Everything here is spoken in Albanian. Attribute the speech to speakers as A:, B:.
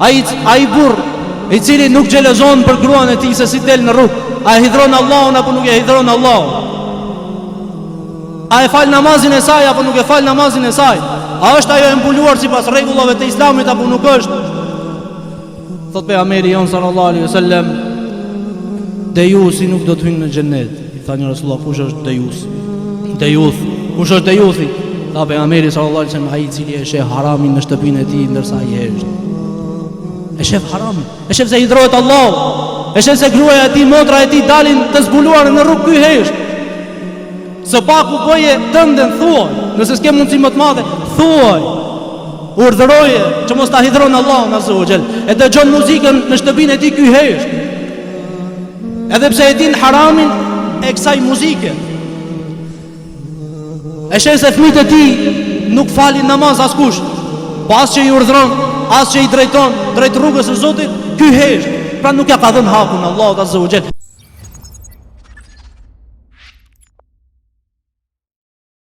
A: Ai burr i cili nuk xhelozon për gruan e tij se si del në rrugë, a e hidhron Allahun apo nuk e hidhron Allahun? A e fal namazin e saj apo nuk e fal namazin e saj? A është ajo e mbuluar sipas rregullave të Islamit apo nuk është? Thot pejgamberi jon sallallahu alaihi wasallam, dejusi nuk do të hyjë në xhennet. I tha një Rasulullah, kush është dejus? Dejus, kush është dejusi? Tha pejgamberi sallallahu alaihi wasallam, ai i cili e sheh haramin në shtëpinë e tij ndërsa ai hesht. E shef haramin, e shef se hidrohet Allahu, e shef se gruaja e tij, motra e tij dalin të zbuluar në rrugë, ky hesht. Së paku bëje dëndën, thuaj, nëse s'ke mundësi më të madhe, thuaj, urdhëroje që mos ta hidhron Allahun azza wa jall. E dëgjon muzikën në shtëpinë e tij, ky hesht, edhe pse e din haramin e kësaj muzike. E shef se fëmijët e tij nuk falin namaz askush, po as që i urdhëron, as që i drejton drejt rrugës së Zotit, ky hesht, pra nuk ja ka dhënë hakun Allahut azza wa jall.